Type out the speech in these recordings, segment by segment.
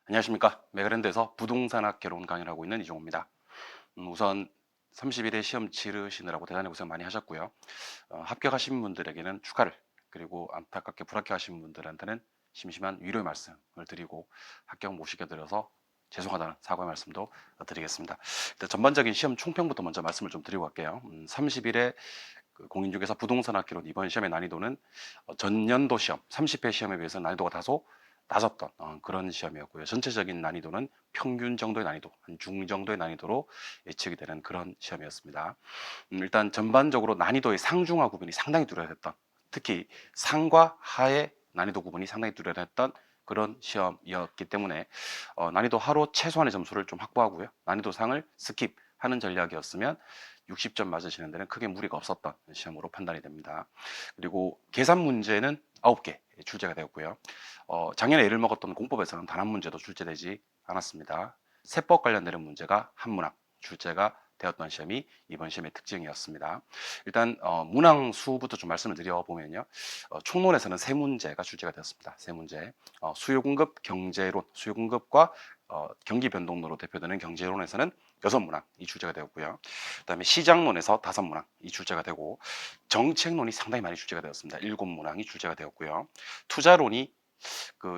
안녕하십니까. 메가랜드에서 부동산학 개론 강의를 하고 있는 이종호입니다. 우선 30일에 시험 치르시느라고 대단히 고생 많이 하셨고요. 합격하신 분들에게는 축하를, 그리고 안타깝게 불합격하신 분들한테는 심심한 위로의 말씀을 드리고 합격 못 시켜드려서 죄송하다는 사과의 말씀도 드리겠습니다. 일단 전반적인 시험 총평부터 먼저 말씀을 좀 드리고 갈게요. 30일에 공인중개사 부동산학 개론 이번 시험의 난이도는 전년도 시험 30회 시험에 비해서 난이도가 다소 낮았던 그런 시험이었고요. 전체적인 난이도는 평균 정도의 난이도, 한 중 정도의 난이도로 예측이 되는 그런 시험이었습니다. 일단 전반적으로 난이도의 상중하 구분이 상당히 뚜렷했던, 특히 상과 하의 난이도 구분이 상당히 뚜렷했던 그런 시험이었기 때문에 난이도 하로 최소한의 점수를 좀 확보하고요. 난이도 상을 스킵하는 전략이었으면 60점 맞으시는 데는 크게 무리가 없었던 시험으로 판단이 됩니다. 그리고 계산 문제는 9개 출제가 되었고요. 작년에 예를 먹었던 공법에서는 단 한 문제도 출제되지 않았습니다. 세법 관련되는 문제가 한 문항 출제가 되었던 시험이 이번 시험의 특징이었습니다. 일단 문항수부터 좀 말씀을 드려보면요. 총론에서는 세 문제가 출제가 되었습니다. 세 문제. 수요공급 경제론, 수요공급과 경기 변동론으로 대표되는 경제론에서는 6문항이 출제가 되었고요. 그다음에 시장론에서 5문항이 출제가 되고, 정책론이 상당히 많이 출제가 되었습니다. 7문항이 출제가 되었고요. 투자론이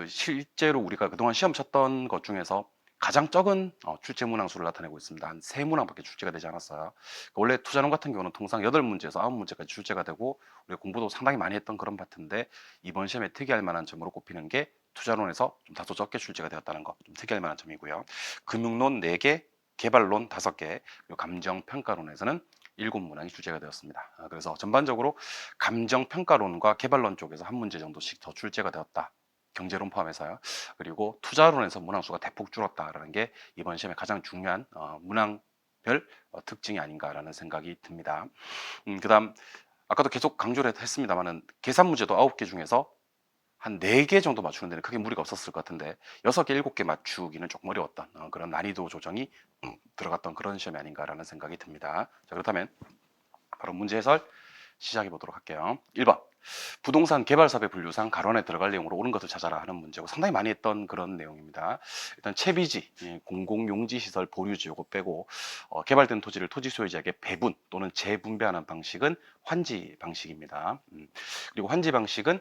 실제로 우리가 그동안 시험 쳤던 것 중에서 가장 적은 출제 문항 수를 나타내고 있습니다. 한 3문항밖에 출제가 되지 않았어요. 원래 투자론 같은 경우는 통상 8문제에서 9문제까지 출제가 되고 우리가 공부도 상당히 많이 했던 그런 파트인데, 이번 시험에 특이할 만한 점으로 꼽히는 게 투자론에서 좀 다소 적게 출제가 되었다는 거, 좀 특이할 만한 점이고요. 금융론 4개, 개발론 5개, 그리고 감정평가론에서는 7문항이 출제가 되었습니다. 그래서 전반적으로 감정평가론과 개발론 쪽에서 한 문제 정도씩 더 출제가 되었다. 경제론 포함해서요. 그리고 투자론에서 문항수가 대폭 줄었다라는 게 이번 시험의 가장 중요한 문항별 특징이 아닌가라는 생각이 듭니다. 그다음 아까도 계속 강조를 했습니다만은 계산 문제도 9개 중에서 한 4개 정도 맞추는 데는 크게 무리가 없었을 것 같은데 6개, 7개 맞추기는 조금 어려웠던 그런 난이도 조정이 들어갔던 그런 시험이 아닌가라는 생각이 듭니다. 자, 그렇다면 바로 문제 해설 시작해 보도록 할게요. 1번. 부동산 개발 사업의 분류상 가론에 들어갈 내용으로 옳은 것을 찾아라 하는 문제고, 상당히 많이 했던 그런 내용입니다. 일단 채비지, 공공용지시설 보유지 요거 빼고, 개발된 토지를 토지 소유자에게 배분 또는 재분배하는 방식은 환지 방식입니다. 그리고 환지 방식은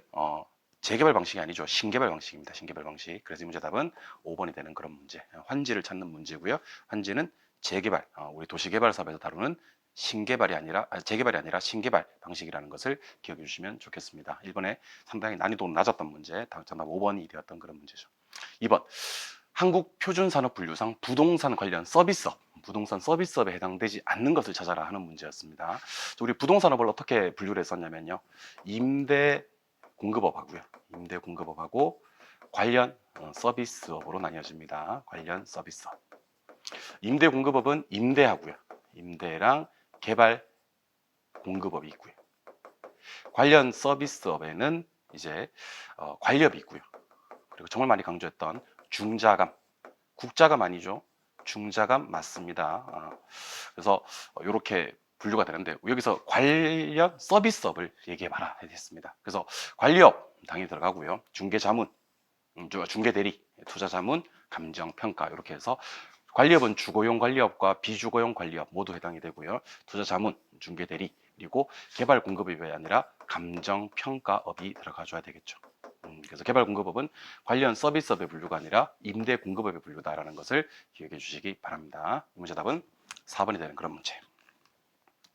재개발 방식이 아니죠. 신개발 방식입니다. 신개발 방식. 그래서 이 문제 답은 5번이 되는 그런 문제. 환지를 찾는 문제고요. 환지는 재개발, 우리 도시개발 사업에서 다루는 재개발이 아니라 신개발 방식이라는 것을 기억해 주시면 좋겠습니다. 1번에 상당히 난이도 낮았던 문제, 정답 5번이 되었던 그런 문제죠. 2번. 한국표준산업분류상 부동산 관련 서비스업, 부동산 서비스업에 해당되지 않는 것을 찾아라 하는 문제였습니다. 우리 부동산업을 어떻게 분류를 했었냐면요. 임대 공급업하고요. 임대 공급업하고 관련 서비스업으로 나뉘어집니다. 관련 서비스업. 임대 공급업은 임대하고요. 임대랑 개발 공급업이 있고요. 관련 서비스업에는 이제 관리업이 있고요. 그리고 정말 많이 강조했던 중자감, 국자감 아니죠. 중자감 맞습니다. 그래서 이렇게 분류가 되는데, 여기서 관련 서비스업을 얘기해봐라 했습니다. 그래서 관리업 당연히 들어가고요. 중개자문, 중개대리, 투자자문, 감정평가 이렇게 해서 관리업은 주거용 관리업과 비주거용 관리업 모두 해당이 되고요. 투자자문, 중개대리, 그리고 개발 공급업이 아니라 감정평가업이 들어가줘야 되겠죠. 그래서 개발 공급업은 관련 서비스업의 분류가 아니라 임대 공급업의 분류다라는 것을 기억해 주시기 바랍니다. 이 문제 답은 4번이 되는 그런 문제.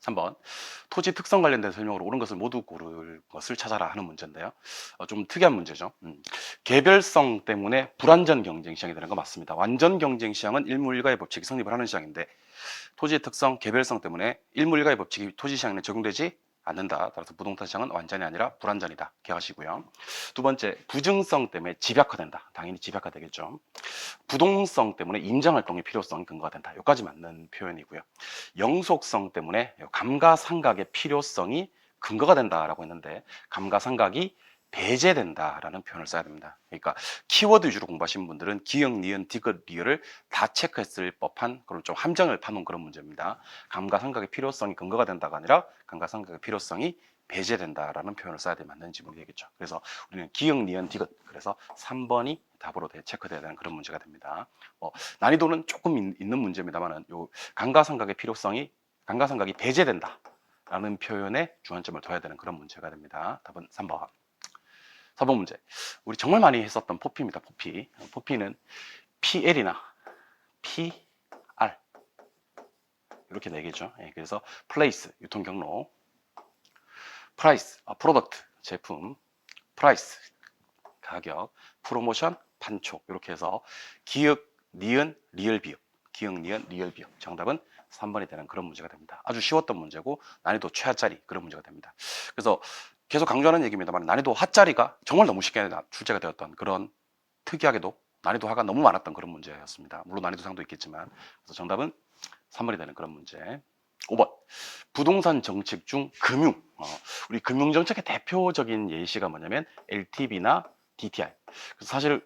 3번. 토지 특성 관련된 설명으로 옳은 것을 모두 고를 것을 찾아라 하는 문제인데요. 좀 특이한 문제죠. 개별성 때문에 불완전 경쟁 시장이 되는 거 맞습니다. 완전 경쟁 시장은 일무일가의 법칙이 성립을 하는 시장인데, 토지의 특성, 개별성 때문에 일무일가의 법칙이 토지 시장에 적용되지 않는다. 따라서 부동산 시장은 완전이 아니라 불완전이다. 기억하시고요. 두 번째, 부증성 때문에 집약화된다. 당연히 집약화되겠죠. 부동성 때문에 임장활동의 필요성이 근거가 된다. 여기까지 맞는 표현이고요. 영속성 때문에 감가상각의 필요성이 근거가 된다라고 했는데, 감가상각이 배제된다라는 표현을 써야 됩니다. 그러니까 키워드 위주로 공부하신 분들은 기역, 니은, 디귿, 리을을 다 체크했을 법한 그런 좀 함정을 파놓은 그런 문제입니다. 감가상각의 필요성이 근거가 된다가 아니라 감가상각의 필요성이 배제된다라는 표현을 써야 맞는 지문이 되겠죠. 그래서 우리는 기역, 니은, 디귿. 그래서 3번이 답으로 체크돼야 되는 그런 문제가 됩니다. 난이도는 조금 있는 문제입니다만은 요 감가상각의 필요성이 감가상각이 배제된다라는 표현에 주안점을 둬야 되는 그런 문제가 됩니다. 답은 3번. 4번 문제. 우리 정말 많이 했었던 포피입니다. 포피. 포피는 PL이나 PR 이렇게 네 개죠. 그래서 place 유통 경로, price 프로덕트 제품, price 가격, 프로모션 판촉 이렇게 해서 기역, 니은, 리을 비역, 기역, 니은, 리을 비역. 정답은 3번이 되는 그런 문제가 됩니다. 아주 쉬웠던 문제고 난이도 최하짜리 그런 문제가 됩니다. 그래서 계속 강조하는 얘기입니다만 난이도 하짜리가 정말 너무 쉽게 출제가 되었던 그런 특이하게도 난이도 하가 너무 많았던 그런 문제였습니다. 물론 난이도 상도 있겠지만 그래서 정답은 3번이 되는 그런 문제. 5번 부동산 정책 중 금융 우리 금융정책의 대표적인 예시가 뭐냐면 LTV나 DTI. 그래서 사실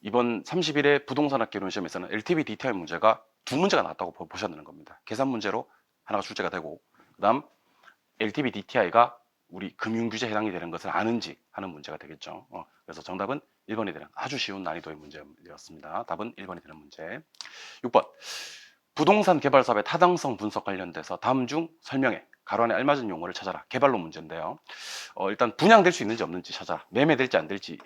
이번 30일의 부동산학개론 시험에서는 LTV, DTI 문제가 두 문제가 나왔다고 보셔야 되는 겁니다. 계산 문제로 하나가 출제가 되고 그 다음 LTV, DTI가 우리 금융규제에 해당이 되는 것을 아는지 하는 문제가 되겠죠. 그래서 정답은 1번이 되는 아주 쉬운 난이도의 문제였습니다. 답은 1번이 되는 문제. 6번 부동산 개발 사업의 타당성 분석 관련돼서 다음 중 설명에 가로 안에 알맞은 용어를 찾아라. 개발로 문제인데요. 일단 분양될 수 있는지 없는지 찾아라. 매매될지 안 될지를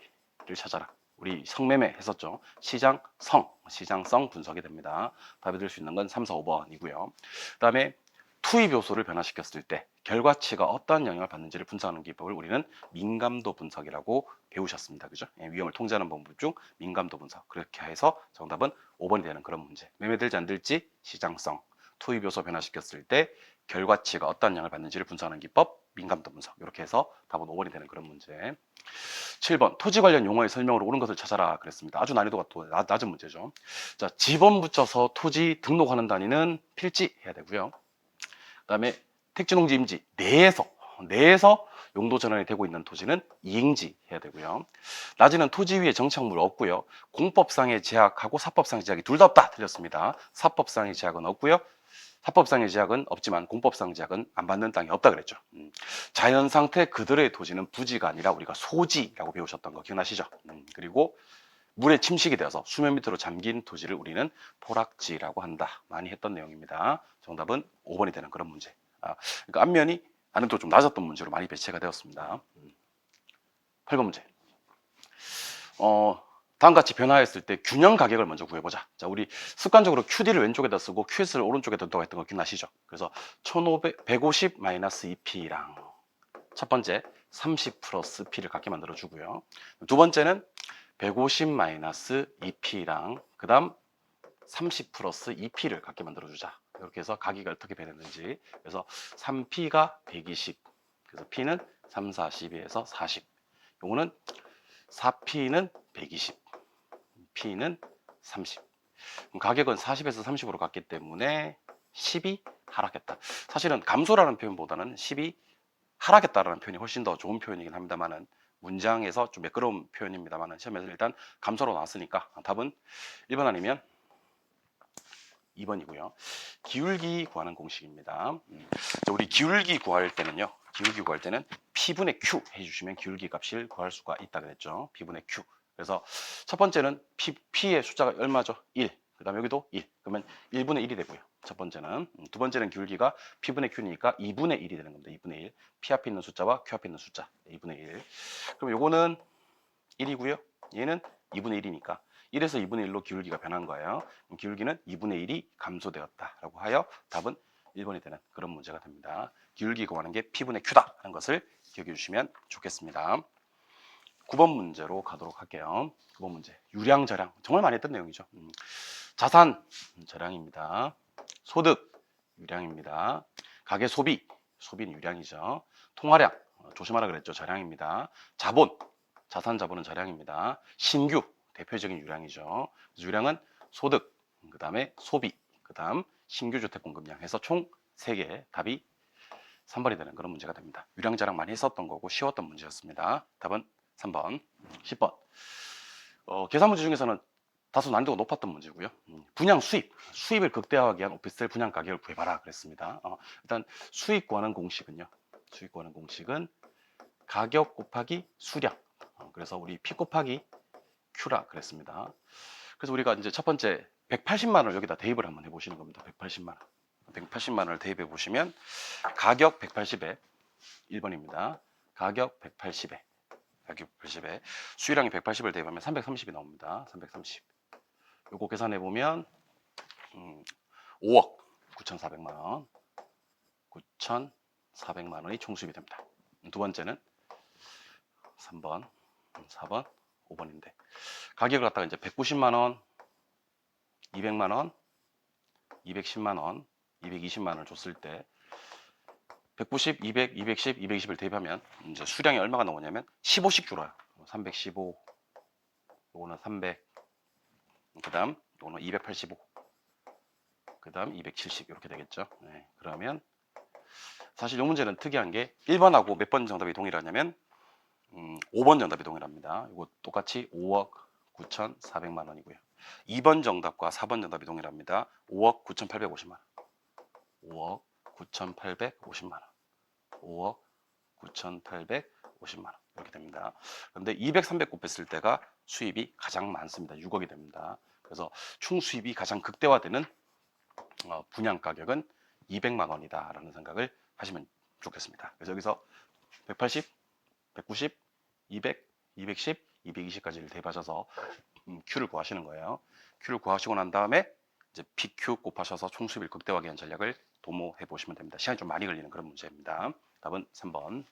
찾아라. 우리 성매매 했었죠. 시장성 분석이 됩니다. 답이 될 수 있는 건 3, 4, 5번이고요. 그 다음에 투입 요소를 변화시켰을 때 결과치가 어떠한 영향을 받는지를 분석하는 기법을 우리는 민감도 분석이라고 배우셨습니다. 그죠? 위험을 통제하는 방법 중 민감도 분석. 그렇게 해서 정답은 5번이 되는 그런 문제. 매매될지 안 될지 시장성. 투입 요소 변화시켰을 때 결과치가 어떠한 영향을 받는지를 분석하는 기법 민감도 분석. 이렇게 해서 답은 5번이 되는 그런 문제. 7번 토지 관련 용어의 설명으로 옳은 것을 찾아라 그랬습니다. 아주 난이도가 또 낮은 문제죠. 자, 지번 붙여서 토지 등록하는 단위는 필지해야 되고요. 그다음에 택지농지 임지 내에서 용도 전환이 되고 있는 토지는 이행지 해야 되고요. 낮에는 토지 위에 정착물 없고요. 공법상의 제약하고 사법상의 제약이 둘 다 없다 틀렸습니다. 사법상의 제약은 없고요. 사법상의 제약은 없지만 공법상 제약은 안 받는 땅이 없다 그랬죠. 자연 상태 그대로의 토지는 부지가 아니라 우리가 소지라고 배우셨던 거 기억나시죠? 그리고 물에 침식이 되어서 수면 밑으로 잠긴 토지를 우리는 토락지라고 한다. 많이 했던 내용입니다. 정답은 5번이 되는 그런 문제. 그러니까 앞면이 난이도 좀 낮았던 문제로 많이 배치가 되었습니다. 8번 문제. 다음같이 변화했을 때 균형 가격을 먼저 구해보자. 자, 우리 습관적으로 QD를 왼쪽에다 쓰고 QS를 오른쪽에다 둔다고 했던 거 기억나시죠? 그래서 150 마이너스 2P랑 첫 번째 30 플러스 P를 같게 만들어 주고요. 두 번째는 150 마이너스 2P랑 그 다음 30 플러스 2P를 같게 만들어 주자. 이렇게 해서 가격이 어떻게 변했는지. 그래서 3P가 120. 그래서 P는 3, 42에서 40. 요거는 4P는 120. P는 30. 가격은 40에서 30으로 갔기 때문에 10이 하락했다. 사실은 감소라는 표현보다는 10이 하락했다라는 표현이 훨씬 더 좋은 표현이긴 합니다만은 문장에서 좀 매끄러운 표현입니다만은 시험에서 일단 감소로 나왔으니까 답은 1번 아니면 2번이고요. 기울기 구하는 공식입니다. 우리 기울기 구할 때는요. 기울기 구할 때는 P분의 Q 해주시면 기울기 값을 구할 수가 있다 그랬죠. P분의 Q. 그래서 첫 번째는 P의 숫자가 얼마죠? 1. 그 다음에 여기도 1. 그러면 1분의 1이 되고요. 첫 번째는. 두 번째는 기울기가 P분의 Q니까 2분의 1이 되는 겁니다. 2분의 1. P 앞에 있는 숫자와 Q 앞에 있는 숫자. 2분의 1. 그럼 요거는 1이고요. 얘는 2분의 1이니까 1에서 2분의 1로 기울기가 변한 거예요. 기울기는 2분의 1이 감소되었다라고 하여 답은 1번이 되는 그런 문제가 됩니다. 기울기 구하는 게 P분의 Q다 하는 것을 기억해 주시면 좋겠습니다. 9번 문제로 가도록 할게요. 9번 문제. 유량 저량. 정말 많이 했던 내용이죠. 자산 저량입니다. 소득 유량입니다. 가계 소비. 소비는 유량이죠. 통화량. 조심하라 그랬죠. 저량입니다. 자본. 자산 자본은 저량입니다. 신규. 대표적인 유량이죠. 유량은 소득, 그 다음에 소비, 그 다음 신규 주택 공급량 해서 총 3개 답이 3번이 되는 그런 문제가 됩니다. 유량 자랑 많이 했었던 거고 쉬웠던 문제였습니다. 답은 3번. 10번. 계산 문제 중에서는 다소 난이도가 높았던 문제고요. 분양 수입을 극대화하기 위한 오피스텔 분양 가격을 구해봐라 그랬습니다. 일단 수입 구하는 공식은요. 수익 구하는 공식은 가격 곱하기 수량. 그래서 우리 P 곱하기 Q라 그랬습니다. 그래서 우리가 이제 첫 번째 180만 원을 여기다 대입을 한번 해보시는 겁니다. 180만 원. 180만 원을 대입해 보시면 가격 180에 1번입니다. 가격 180에 수익량이 180을 대입하면 330이 나옵니다. 330. 요거 계산해 보면 5억 9,400만 원. 9,400만 원이 총수입이 됩니다. 두 번째는 3번, 4번, 5번인데 가격을 갖다가 이제 190만 원, 200만 원, 210만 원, 220만 원을 줬을 때 190, 200, 210, 220을 대입하면 이제 수량이 얼마가 나오냐면 15씩 줄어요. 315, 요거는 300, 그다음 요거는 285, 그다음 270 이렇게 되겠죠. 네, 그러면 사실 이 문제는 특이한 게 1번하고 몇 번 정답이 동일하냐면 5번 정답이 동일합니다. 이거 똑같이 5억 9,400만 원이고요. 2번 정답과 4번 정답이 동일합니다. 5억 9,850만 원. 5억 9,850만 원. 5억 9,850만 원. 이렇게 됩니다. 그런데 200, 300 곱했을 때가 수입이 가장 많습니다. 6억이 됩니다. 그래서 총 수입이 가장 극대화되는 분양 가격은 200만 원이다라는 생각을 하시면 좋겠습니다. 그래서 여기서 180, 190, 200, 210, 220까지를 대입하셔서 Q를 구하시는 거예요. Q를 구하시고 난 다음에 이제 PQ 곱하셔서 총수입을 극대화하기 위한 전략을 도모해 보시면 됩니다. 시간이 좀 많이 걸리는 그런 문제입니다. 답은 3번.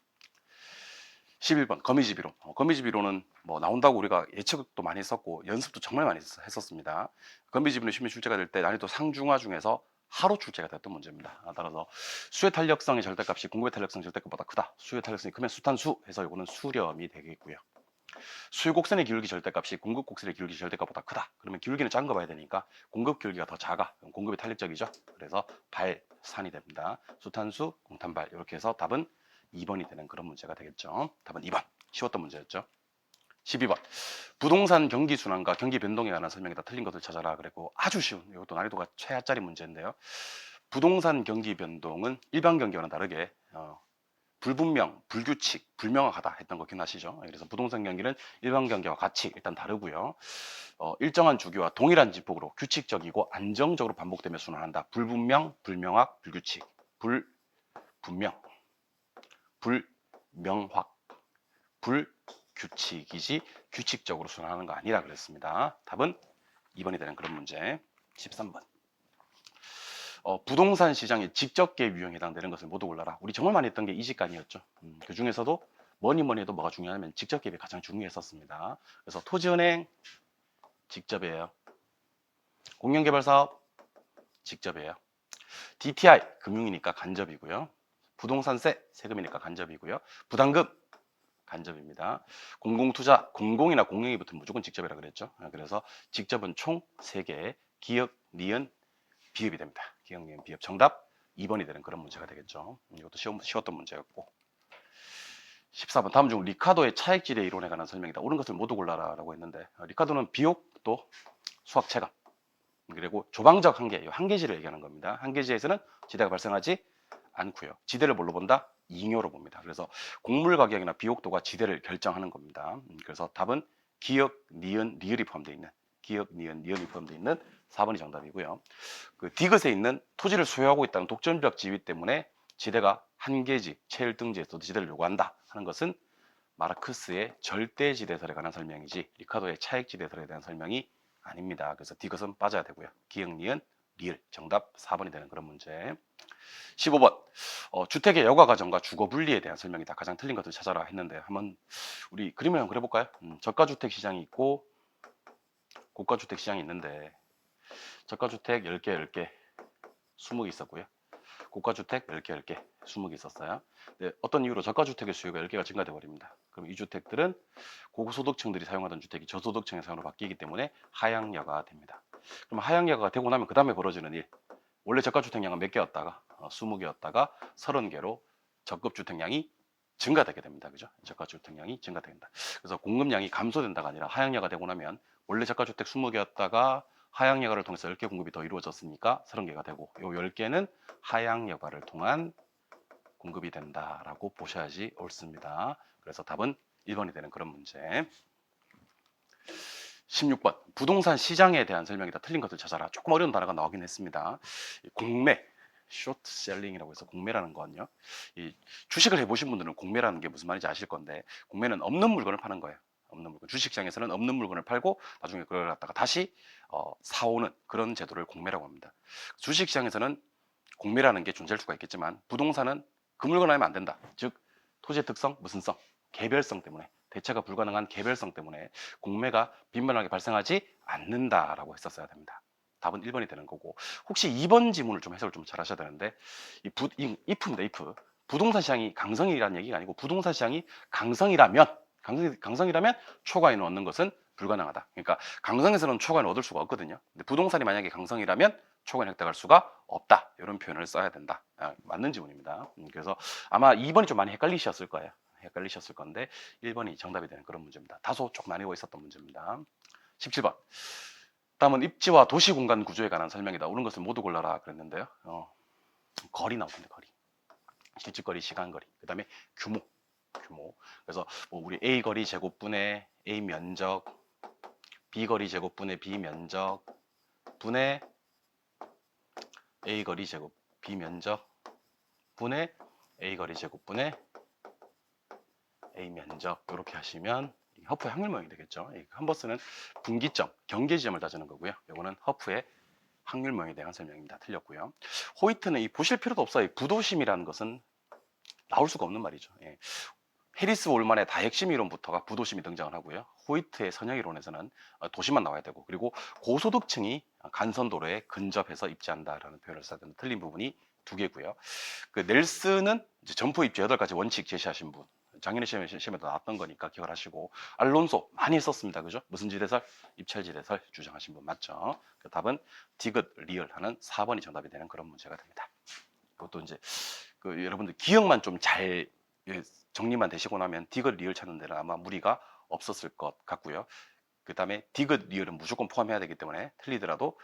11번 거미집이론. 거미집이론은 뭐 나온다고 우리가 예측도 많이 했었고 연습도 정말 많이 했었습니다. 거미집이론 시험에 출제가 될 때 난이도 상중하 중에서 하루 출제가 됐던 문제입니다. 따라서 수의 탄력성의 절대값이 공급의 탄력성 절대값보다 크다. 수의 탄력성이 크면 수탄수 해서 이거는 수렴이 되겠고요. 수요 곡선의 기울기 절대값이 공급 곡선의 기울기 절대값보다 크다. 그러면 기울기는 작은 거 봐야 되니까 공급 기울기가 더 작아. 그럼 공급이 탄력적이죠. 그래서 발산이 됩니다. 수탄수, 공탄발 이렇게 해서 답은 2번이 되는 그런 문제가 되겠죠. 답은 2번. 쉬웠던 문제였죠. 12번. 부동산 경기 순환과 경기 변동에 관한 설명이다. 틀린 것을 찾아라. 그리고 아주 쉬운, 이것도 난이도가 최하짜리 문제인데요. 부동산 경기 변동은 일반 경기와는 다르게 불분명, 불규칙, 불명확하다 했던 거 기억나시죠? 그래서 부동산 경기는 일반 경기와 같이 일단 다르고요. 일정한 주기와 동일한 지폭으로 규칙적이고 안정적으로 반복되며 순환한다. 불분명, 불명확, 불규칙, 불분명, 불명확, 불규칙이지 규칙적으로 순환하는 거 아니라 그랬습니다. 답은 2번이 되는 그런 문제. 13번. 부동산 시장의 직접계획 유형에 해당되는 것을 모두 골라라. 우리 정말 많이 했던 게 이직간이었죠. 그 중에서도 뭐니 해도 뭐가 중요하냐면 직접계획이 가장 중요했었습니다. 그래서 토지은행 직접이에요. 공영개발사업 직접이에요. DTI 금융이니까 간접이고요. 부동산세 세금이니까 간접이고요. 부담금 간접입니다. 공공투자 공공이나 공영이 붙으면 무조건 직접이라 그랬죠. 그래서 직접은 총 3개, 기역, 니은, 비읍이 됩니다. 기역, 니은, 비읍. 정답 2번이 되는 그런 문제가 되겠죠. 이것도 쉬웠던 문제였고. 14번 다음 중 리카도의 차액지대 이론에 관한 설명이다. 옳은 것을 모두 골라라 라고 했는데 리카도는 비옥도 수학 체감 그리고 조방적 한계, 한계지를 얘기하는 겁니다. 한계지에서는 지대가 발생하지 않고요. 지대를 뭘로 본다? 잉여로 봅니다. 그래서 곡물 가격이나 비옥도가 지대를 결정하는 겁니다. 그래서 답은 기역, 니은, 리을이 포함되어 있는 기역, 니은, 리을이 포함되어 있는 4번이 정답이고요. 그 디귿에 있는 토지를 소유하고 있다는 독점적 지위 때문에 지대가 한계지, 최일등지에서도 지대를 요구한다 하는 것은 마르크스의 절대지대설에 관한 설명이지 리카도의 차액지대설에 대한 설명이 아닙니다. 그래서 디귿은 빠져야 되고요. 기역, 니은, 리을 정답 4번이 되는 그런 문제. 15번 주택의 여가 과정과 주거 분리에 대한 설명이다. 가장 틀린 것을 찾아라 했는데 한번 우리 그림을 한번 그려볼까요? 저가주택 시장이 있고 고가주택 시장이 있는데 저가주택 10개 10개 20개 있었고요. 고가주택 10개 10개 20개 있었어요. 네, 어떤 이유로 저가주택의 수요가 10개가 증가돼 버립니다. 그럼 이 주택들은 고소득층들이 사용하던 주택이 저소득층의 사용으로 바뀌기 때문에 하향여가가 됩니다. 그럼 하향여가가 되고 나면 그 다음에 벌어지는 일 원래 저가주택량은 몇 개였다가 20개였다가 30개로 적급주택량이 증가되게 됩니다. 그죠? 저가주택량이 증가된다. 그래서 공급량이 감소된다가 아니라 하향여가 되고 나면 원래 저가주택 20개였다가 하향여가를 통해서 10개 공급이 더 이루어졌으니까 30개가 되고 요 10개는 하향여가를 통한 공급이 된다라고 보셔야지 옳습니다. 그래서 답은 1번이 되는 그런 문제. 16번 부동산 시장에 대한 설명이다. 틀린 것을 찾아라. 조금 어려운 단어가 나오긴 했습니다. 공매, 쇼트 셀링이라고 해서 공매라는 건요. 이 주식을 해보신 분들은 공매라는 게 무슨 말인지 아실 건데, 공매는 없는 물건을 파는 거예요. 없는 물건. 주식시장에서는 없는 물건을 팔고 나중에 그걸 갖다가 다시 사오는 그런 제도를 공매라고 합니다. 주식시장에서는 공매라는 게 존재할 수가 있겠지만 부동산은 그 물건 아니면 안 된다. 즉 토지의 특성, 무슨 성, 개별성 때문에, 대체가 불가능한 개별성 때문에 공매가 빈번하게 발생하지 않는다라고 했었어야 됩니다. 답은 1번이 되는 거고, 혹시 2번 지문을 좀 해석을 좀 잘 하셔야 되는데, if입니다. if. 부동산 시장이 강성이라는 얘기가 아니고 부동산 시장이 강성이라면 초과인을 얻는 것은 불가능하다. 그러니까 강성에서는 초과인을 얻을 수가 없거든요. 근데 부동산이 만약에 강성이라면 초과인 획득할 수가 없다. 이런 표현을 써야 된다. 맞는 지문입니다. 그래서 아마 2번이 좀 많이 헷갈리셨을 거예요. 헷갈리셨을 건데 1번이 정답이 되는 그런 문제입니다. 다소 조금 나뉘고 있었던 문제입니다. 17번. 다음은 입지와 도시 공간 구조에 관한 설명이다. 옳은 것을 모두 골라라 그랬는데요. 거리 나오는데 거리. 실질거리, 시간거리. 그 다음에 규모. 그래서 뭐 우리 A 거리 제곱분의 A 면적, B 거리 제곱분의 B 면적 분의 A 거리 제곱 B 면적 분의 A 거리 제곱분의 A 면적, 이렇게 하시면 허프의 확률 모양이 되겠죠. 컴버스는 분기점, 경계 지점을 따지는 거고요. 이거는 허프의 확률 모양에 대한 설명입니다. 틀렸고요. 호이트는 이 보실 필요도 없어요. 부도심이라는 것은 나올 수가 없는 말이죠. 해리스 올만의 다핵심 이론부터가 부도심이 등장을 하고요. 호이트의 선형 이론에서는 도심만 나와야 되고, 그리고 고소득층이 간선도로에 근접해서 입지한다라는 표현을 써야 되는 틀린 부분이 두 개고요. 그 넬슨은 이제 점포 입지 8가지 원칙 제시하신 분. 작년에 시험에도 나왔던 거니까 기억을 하시고, 알론소 많이 썼습니다. 그죠? 무슨 지대설? 입찰 지대설 주장하신 분 맞죠? 그 답은 디귿 리얼 하는 4번이 정답이 되는 그런 문제가 됩니다. 이것도 이제 그 여러분들 기억만 좀 잘 정리만 되시고 나면 디귿 리얼 찾는 데는 아마 무리가 없었을 것 같고요. 그 다음에 디귿 리얼은 무조건 포함해야 되기 때문에 틀리더라도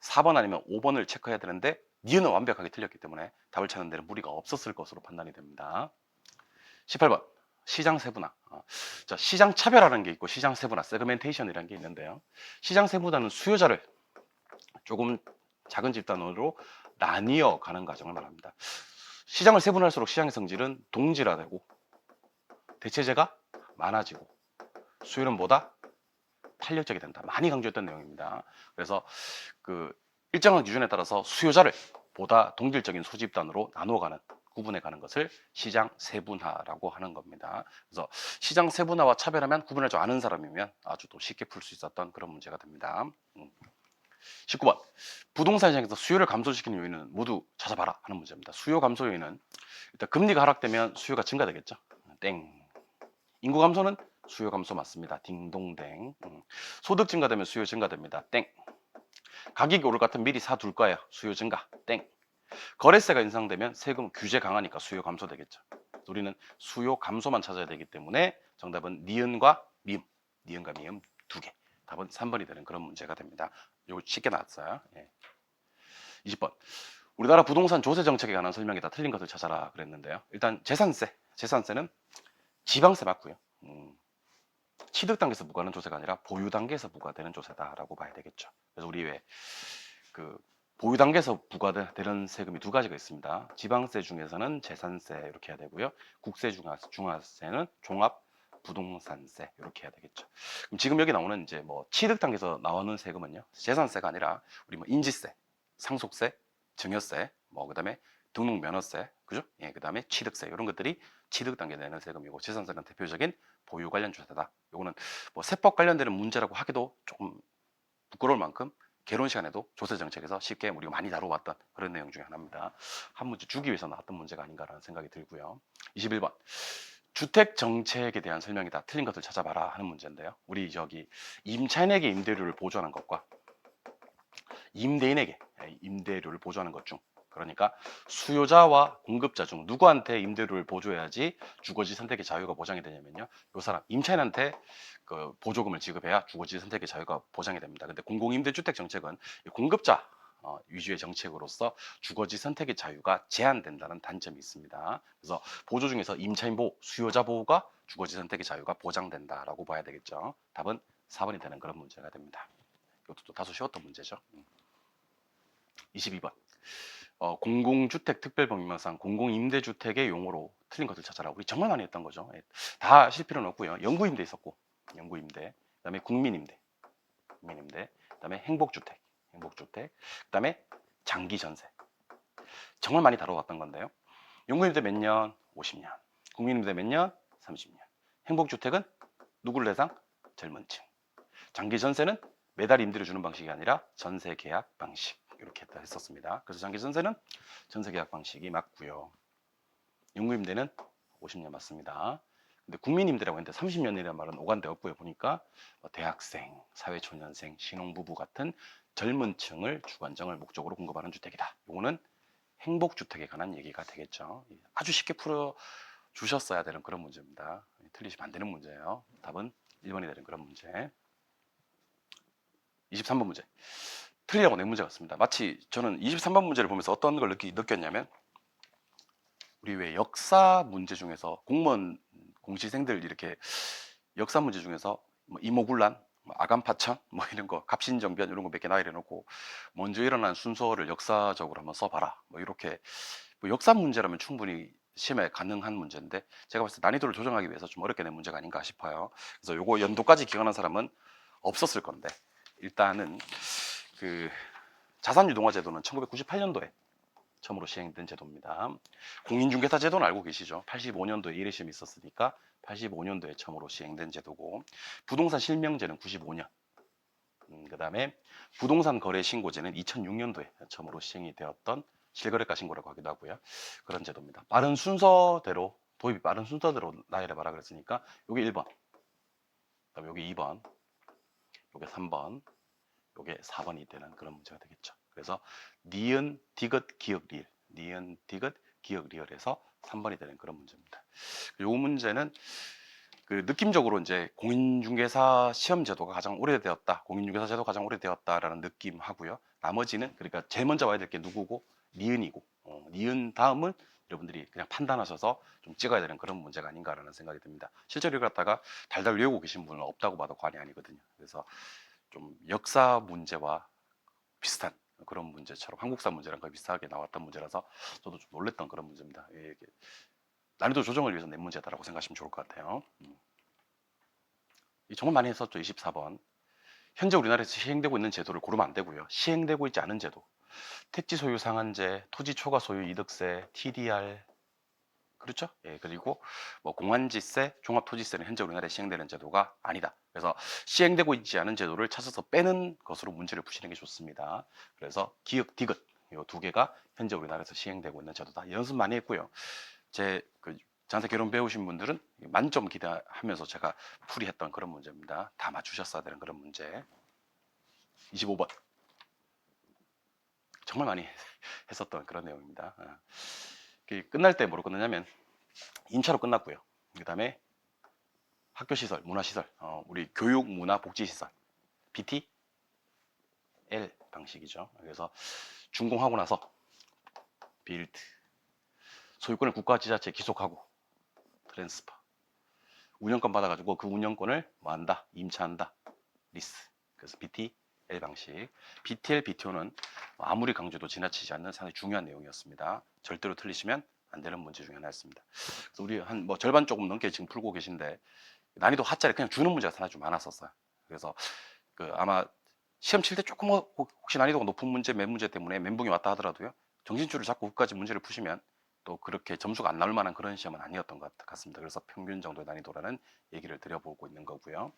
4번 아니면 5번을 체크해야 되는데 니은은 완벽하게 틀렸기 때문에 답을 찾는 데는 무리가 없었을 것으로 판단이 됩니다. 18번 시장 세분화. 자, 시장 차별화라는 게 있고 시장 세분화, 세그멘테이션이라는 게 있는데요. 시장 세분화는 수요자를 조금 작은 집단으로 나뉘어 가는 과정을 말합니다. 시장을 세분화할수록 시장의 성질은 동질화되고 대체재가 많아지고 수요는 보다 탄력적이 된다. 많이 강조했던 내용입니다. 그래서 그 일정한 기준에 따라서 수요자를 보다 동질적인 소집단으로 나누어가는, 구분해가는 것을 시장 세분화라고 하는 겁니다. 그래서 시장 세분화와 차별하면 구분할 줄 아는 사람이면 아주 또 쉽게 풀 수 있었던 그런 문제가 됩니다. 19번 부동산 시장에서 수요를 감소시키는 요인은 모두 찾아봐라 하는 문제입니다. 수요 감소 요인은 일단 금리가 하락되면 수요가 증가되겠죠. 땡. 인구 감소는 수요 감소 맞습니다. 딩동댕. 소득 증가되면 수요 증가됩니다. 땡. 가격이 오를 것 같으면 미리 사둘 거예요. 수요 증가. 땡. 거래세가 인상되면 세금 규제 강하니까 수요 감소되겠죠. 우리는 수요 감소만 찾아야 되기 때문에 정답은 니은과 미음, 니은과 미음 두 개. 답은 3번이 되는 그런 문제가 됩니다. 이거 쉽게 나왔어요. 20번. 우리나라 부동산 조세 정책에 관한 설명이다. 틀린 것을 찾아라 그랬는데요. 일단 재산세는 지방세 맞고요. 취득 단계에서 부과하는 조세가 아니라 보유 단계에서 부과되는 조세다라고 봐야 되겠죠. 그래서 우리 왜 그 보유 단계에서 부과되는 세금이 두 가지가 있습니다. 지방세 중에서는 재산세 이렇게 해야 되고요. 국세 중하세는 종합 부동산세 이렇게 해야 되겠죠. 그럼 지금 여기 나오는 이제 뭐 취득 단계에서 나오는 세금은요, 재산세가 아니라 우리 뭐 인지세, 상속세, 증여세, 뭐 그다음에 등록면허세, 그죠? 예, 그다음에 취득세 이런 것들이 취득 단계에 내는 세금이고, 재산세는 대표적인 보유 관련 조세다. 요거는 뭐 세법 관련되는 문제라고 하기도 조금 부끄러울 만큼 개론 시간에도 조세 정책에서 쉽게 우리가 많이 다뤄왔던 그런 내용 중에 하나입니다. 한 문제 주기 위해서 나왔던 문제가 아닌가라는 생각이 들고요. 21번 주택 정책에 대한 설명이다. 틀린 것을 찾아봐라 하는 문제인데요. 우리 저기 임차인에게 임대료를 보조하는 것과 임대인에게 임대료를 보조하는 것 중, 그러니까 수요자와 공급자 중 누구한테 임대료를 보조해야지 주거지 선택의 자유가 보장이 되냐면요, 이 사람 임차인한테 그 보조금을 지급해야 주거지 선택의 자유가 보장이 됩니다. 근데 공공임대주택 정책은 공급자 위주의 정책으로서 주거지 선택의 자유가 제한된다는 단점이 있습니다. 그래서 보조 중에서 임차인 보호, 수요자 보호가 주거지 선택의 자유가 보장된다라고 봐야 되겠죠. 답은 4번이 되는 그런 문제가 됩니다. 이것도 또 다소 쉬웠던 문제죠. 22번. 공공주택 특별법인망상 공공임대주택의 용어로 틀린 것을 찾아라. 우리 정말 많이 했던 거죠. 다 하실 필요는 없고요. 영구임대 있었고, 영구임대, 그다음에 국민임대, 그다음에 행복주택, 그다음에 장기전세. 정말 많이 다뤄왔던 건데요. 영구임대 몇 년? 50년. 국민임대 몇 년? 30년. 행복주택은 누구를 대상? 젊은 층. 장기전세는 매달 임대료 주는 방식이 아니라 전세 계약 방식. 이렇게 했었습니다. 그래서 장기전세는 전세 계약 방식이 맞고요. 영구임대는 50년 맞습니다. 근데 국민임대라고 했는데 30년이라는 말은 오간데 없고요. 보니까 대학생, 사회초년생, 신혼부부 같은 젊은 층을 주거안정을 목적으로 공급하는 주택이다. 이거는 행복주택에 관한 얘기가 되겠죠. 아주 쉽게 풀어 주셨어야 되는 그런 문제입니다. 틀리시면 안 되는 문제예요. 답은 1번이 되는 그런 문제. 23번 문제. 틀리라고 낸 문제 같습니다. 마치 저는 23번 문제를 보면서 어떤 걸 느꼈냐면 우리 왜 역사 문제 중에서 공무원 공시생들 이렇게 역사 문제 중에서 뭐 이모군란, 뭐 아간파천 뭐 이런 거 갑신정변 이런 거 몇 개 나열해 놓고 먼저 일어난 순서를 역사적으로 한번 써봐라 뭐 이렇게 뭐 역사 문제라면 충분히 시험에 가능한 문제인데 제가 봤을 때 난이도를 조정하기 위해서 좀 어렵게 낸 문제가 아닌가 싶어요. 그래서 요거 연도까지 기억하는 사람은 없었을 건데 일단은 그 자산유동화 제도는 1998년도에 처음으로 시행된 제도입니다. 공인중개사 제도는 알고 계시죠? 85년도에 1회 시험이 있었으니까 85년도에 처음으로 시행된 제도고 부동산 실명제는 95년 그 다음에 부동산 거래 신고제는 2006년도에 처음으로 시행이 되었던 실거래가 신고라고 하기도 하고요. 그런 제도입니다. 빠른 순서대로 도입이 빠른 순서대로 나열해봐라 그랬으니까 요게 1번 그다음에 요게 2번 요게 3번 요게 4번이 되는 그런 문제가 되겠죠. 그래서 니은, 디귿, 기역, 리을 니은, 디귿, 기역, 리을에서 3번이 되는 그런 문제입니다. 요 문제는 그 느낌적으로 이제 공인중개사 시험 제도가 가장 오래되었다. 공인중개사 제도가 가장 오래되었다라는 느낌 하고요. 나머지는 그러니까 제일 먼저 와야 될 게 누구고 니은이고 니은 다음은 여러분들이 그냥 판단하셔서 좀 찍어야 되는 그런 문제가 아닌가라는 생각이 듭니다. 실제로 이걸 갖다가 달달 외우고 계신 분은 없다고 봐도 과언이 아니거든요. 그래서 좀 역사 문제와 비슷한 그런 문제처럼 한국사 문제랑 거의 비슷하게 나왔던 문제라서 저도 좀 놀랬던 그런 문제입니다. 난이도 조정을 위해서 낸 문제다라고 생각하시면 좋을 것 같아요. 정말 많이 했었죠. 24번. 현재 우리나라에서 시행되고 있는 제도를 고르면 안 되고요. 시행되고 있지 않은 제도. 택지 소유 상한제, 토지 초과 소유 이득세, TDR. 그렇죠? 예, 그리고 뭐 공환지세, 종합토지세는 현재 우리나라에 시행되는 제도가 아니다. 그래서 시행되고 있지 않은 제도를 찾아서 빼는 것으로 문제를 푸시는 게 좋습니다. 그래서 기역, 디귿 이 두 개가 현재 우리나라에서 시행되고 있는 제도다. 연습 많이 했고요. 그 장사 결혼 배우신 분들은 만점 기대하면서 제가 풀이했던 그런 문제입니다. 다 맞추셨어야 되는 그런 문제. 25번. 정말 많이 했었던 그런 내용입니다. 끝날 때 뭐로 끝나냐면 인차로 끝났고요. 그 다음에 학교시설, 문화시설, 우리 교육, 문화, 복지시설 BTL 방식이죠. 그래서 준공하고 나서 빌드 소유권을 국가지자체에 기속하고 트랜스퍼 운영권 받아가지고 그 운영권을 뭐 한다? 임차한다. 리스. 그래서 BTL 방식. BTL, BTO는 아무리 강조도 지나치지 않는 상당히 중요한 내용이었습니다. 절대로 틀리시면 안 되는 문제 중에 하나였습니다. 그래서 우리 한 뭐 절반 조금 넘게 지금 풀고 계신데 난이도 하짜리 그냥 주는 문제가 상당히 좀 많았었어요. 그래서 아마 시험 칠 때 조금 혹시 난이도가 높은 문제, 몇 문제 때문에 멘붕이 왔다 하더라도요. 정신줄을 잡고 끝까지 문제를 푸시면 또 그렇게 점수가 안 나올 만한 그런 시험은 아니었던 것 같습니다. 그래서 평균 정도의 난이도라는 얘기를 드려보고 있는 거고요.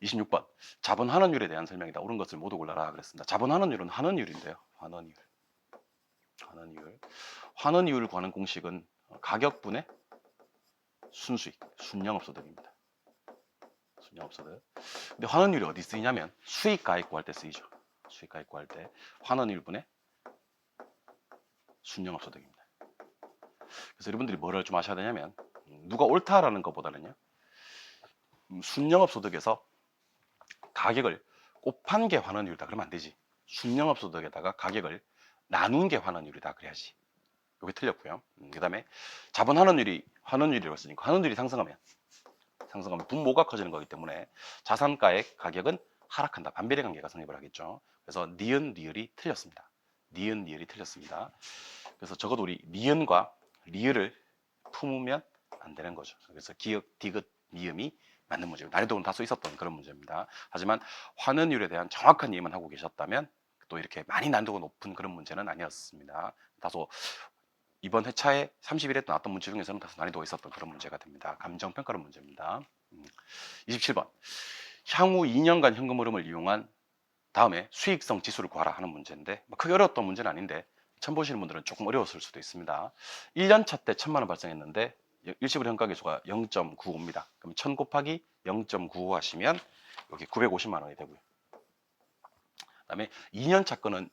26번 자본 환원율에 대한 설명이다. 옳은 것을 모두 골라라 그랬습니다. 자본 환원율은 환원율인데요. 환원율 구하는 공식은 가격분의 순수익, 순영업소득입니다. 순영업소득. 근데 환원율이 어디 쓰이냐면 수익가액 구할 때 쓰이죠. 수익가액 구할 때 환원율분의 순영업소득입니다. 그래서 여러분들이 뭐를 좀 아셔야 되냐면 누가 옳다라는 것보다는요. 순영업소득에서 가격을 곱한 게 환원율이다. 그러면 안 되지. 순영업소득에다가 가격을 나눈 게 환원율이다 그래야지. 이게 틀렸고요. 그 다음에 자본 환원율이라고 했으니까 환원율이 상승하면 분모가 커지는 거기 때문에 자산가액 가격은 하락한다. 반비례 관계가 성립을 하겠죠. 그래서 니은 리을이 틀렸습니다. 니은 리을이 틀렸습니다. 그래서 적어도 우리 니은과 리을을 품으면 안 되는 거죠. 그래서 기역, 디귿, 미음이 맞는 문제입니다. 난이도는 다소 있었던 그런 문제입니다. 하지만 환원율에 대한 정확한 이해만 하고 계셨다면 또 이렇게 많이 난이도가 높은 그런 문제는 아니었습니다. 다소 이번 회차에 31회 때 나왔던 문제 중에서는 다소 난이도가 있었던 그런 문제가 됩니다. 감정평가론 문제입니다. 27번. 향후 2년간 현금 흐름을 이용한 다음에 수익성 지수를 구하라 하는 문제인데 크게 어려웠던 문제는 아닌데 처음 보시는 분들은 조금 어려웠을 수도 있습니다. 1년차 때 1000만 원 발생했는데 일시불 현가계수가 0.95입니다. 그럼 1000 곱하기 0.95 하시면 여기 950만 원이 되고요. 그 다음에 2년차 거는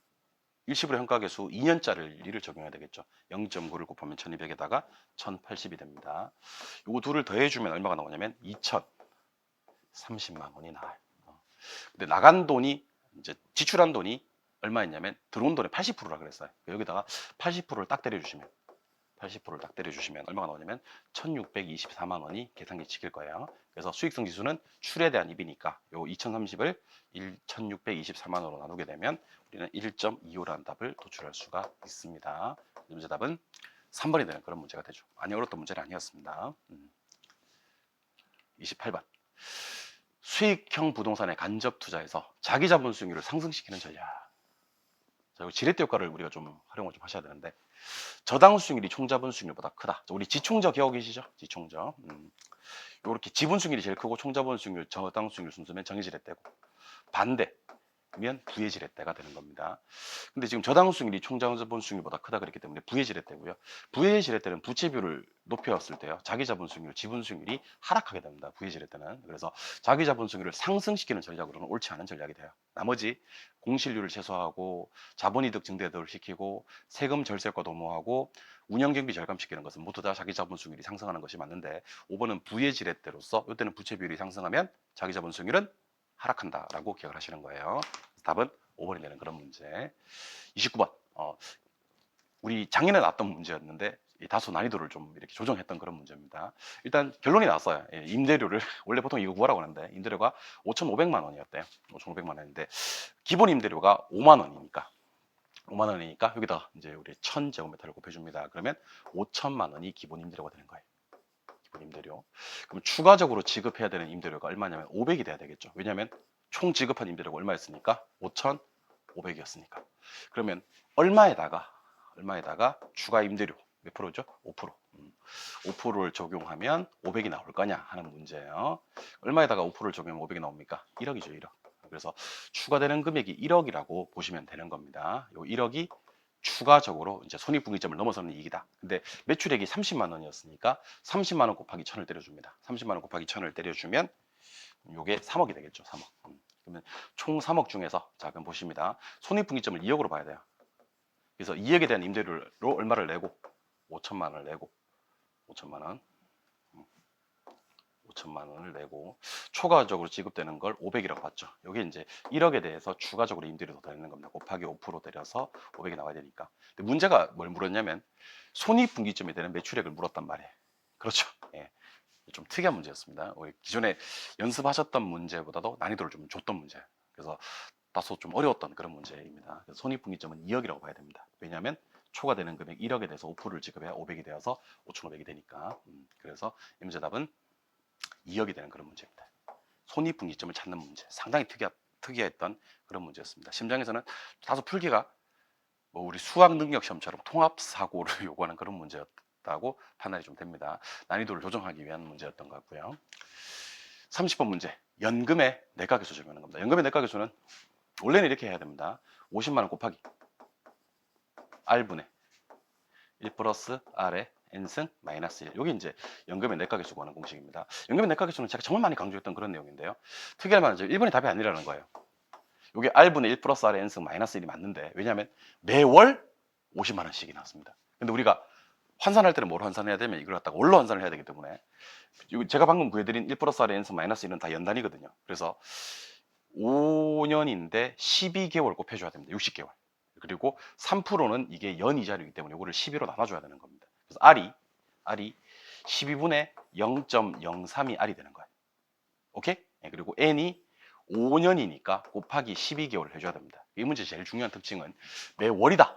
일시불 현가계수 2년짜리를 적용해야 되겠죠. 0.9를 곱하면 1200에다가 1080이 됩니다. 요거 둘을 더해주면 얼마가 나오냐면 2030만 원이 나와요. 근데 나간 돈이 이제 지출한 돈이 얼마였냐면 들어온 돈의 80%라 그랬어요. 여기다가 80%를 딱 때려주시면 얼마가 나오냐면 1624만 원이 계산기 찍힐 거예요. 그래서 수익성 지수는 출에 대한 입이니까 요 2030을 1624만 원으로 나누게 되면 우리는 1.25라는 답을 도출할 수가 있습니다. 문제 답은 3번이 되는 그런 문제가 되죠. 많이 어려웠던 문제는 아니었습니다. 28번. 수익형 부동산에 간접 투자해서 자기 자본 수익률을 상승시키는 전략. 자, 지렛대 효과를 우리가 좀 활용을 좀 하셔야 되는데 저당 수익률이 총자본 수익률보다 크다. 우리 지총저 기억하고 계시죠? 지총저. 이렇게 지분 수익률이 제일 크고 총자본 수익률, 저당 수익률 순서면 정의지렛대고 반대면 부의지렛대가 되는 겁니다. 근데 지금 저당 수익률이 총자본 수익률보다 크다 그랬기 때문에 부의지렛대고요. 부의지렛대는 부채 비율을 높였을 때요. 자기 자본 수익률, 지분 수익률이 하락하게 됩니다. 부의지렛대는. 그래서 자기 자본 수익률을 상승시키는 전략으로는 옳지 않은 전략이 돼요. 나머지 공실률을 최소화하고 자본이득 증대를 시키고 세금 절세효과 도모하고 운영경비 절감시키는 것은 모두 다 자기 자본 수익률이 상승하는 것이 맞는데 5번은 부의 지렛대로서 이때는 부채 비율이 상승하면 자기 자본 수익률은 하락한다라고 기억을 하시는 거예요. 답은 5번이 되는 그런 문제. 29번. 우리 작년에 나왔던 문제였는데 다소 난이도를 좀 이렇게 조정했던 그런 문제입니다. 일단 결론이 나왔어요. 예, 임대료를 원래 보통 이거 구하라고 하는데 임대료가 5,500만 원이었대요. 5,500만 원인데 기본 임대료가 5만 원이니까 5만 원이니까 여기다 이제 우리 1000제곱미터를 곱해줍니다. 그러면 5천만 원이 기본 임대료가 되는 거예요. 기본 임대료. 그럼 추가적으로 지급해야 되는 임대료가 얼마냐면 500이 돼야 되겠죠. 왜냐하면 총 지급한 임대료가 얼마였으니까 5,500이었으니까. 그러면 얼마에다가 추가 임대료 몇 프로죠? 5%. 5%를 적용하면 500이 나올 거냐 하는 문제예요. 얼마에다가 5%를 적용하면 500이 나옵니까? 1억이죠, 1억. 그래서 추가되는 금액이 1억이라고 보시면 되는 겁니다. 요 1억이 추가적으로 이제 손익분기점을 넘어서는 이익이다. 근데 매출액이 30만 원이었으니까 30만 원 곱하기 1000을 때려줍니다. 30만 원 곱하기 1000을 때려주면 요게 3억이 되겠죠, 3억. 그러면 총 3억 중에서 자, 그럼 보십니다. 손익분기점을 2억으로 봐야 돼요. 그래서 2억에 대한 임대료로 얼마를 내고 5천만 원을 내고 5천만 원 5천만 원을 내고 초과적으로 지급되는 걸 500이라고 봤죠. 여기 이제 1억에 대해서 추가적으로 임대료도 더 내는 겁니다. 곱하기 5% 때려서 500이 나와야 되니까. 근데 문제가 뭘 물었냐면 손익분기점에 대한 매출액을 물었단 말이에요. 그렇죠. 예. 좀 특이한 문제였습니다. 기존에 연습하셨던 문제보다도 난이도를 좀 줬던 문제. 그래서 다소 좀 어려웠던 그런 문제입니다. 그래서 손익분기점은 2억이라고 봐야 됩니다. 왜냐하면 초과되는 금액 1억에 대해서 5%를 지급해야 500이 되어서 5,500이 되니까. 그래서 이 문제 답은 2억이 되는 그런 문제입니다. 손익분기점을 찾는 문제. 상당히 특이했던 그런 문제였습니다. 심장에서는 다소 풀기가 뭐 우리 수학 능력 시험처럼 통합 사고를 요구하는 그런 문제였다고 판단이 좀 됩니다. 난이도를 조정하기 위한 문제였던 것 같고요. 30번 문제. 연금의 내각계수 적용하는 겁니다. 연금의 내각계수는 원래는 이렇게 해야 됩니다. 50만 원 곱하기 R분의 1 플러스 R의 N승 마이너스 1. 이게 이제 연금의 내각계수 구하는 공식입니다. 연금의 내각계수는 제가 정말 많이 강조했던 그런 내용인데요. 특이할 만한 점 1번이 답이 아니라는 거예요. 이게 R분의 1 플러스 R의 N승 마이너스 1이 맞는데 왜냐하면 매월 50만 원씩이 나왔습니다. 근데 우리가 환산할 때는 뭘 환산해야 되면 이걸 갖다가 월로 환산을 해야 되기 때문에 제가 방금 구해드린 1 플러스 R의 N승 마이너스 1은 다 연단이거든요. 그래서 5년인데 12개월 곱해줘야 됩니다. 60개월. 그리고 3%는 이게 연이자이기 때문에 이거를 12로 나눠줘야 되는 겁니다. 그래서 R이 12분의 0.03이 R이 되는 거예요. 오케이? 네, 그리고 N이 5년이니까 곱하기 12개월을 해줘야 됩니다. 이 문제 제일 중요한 특징은 매월이다.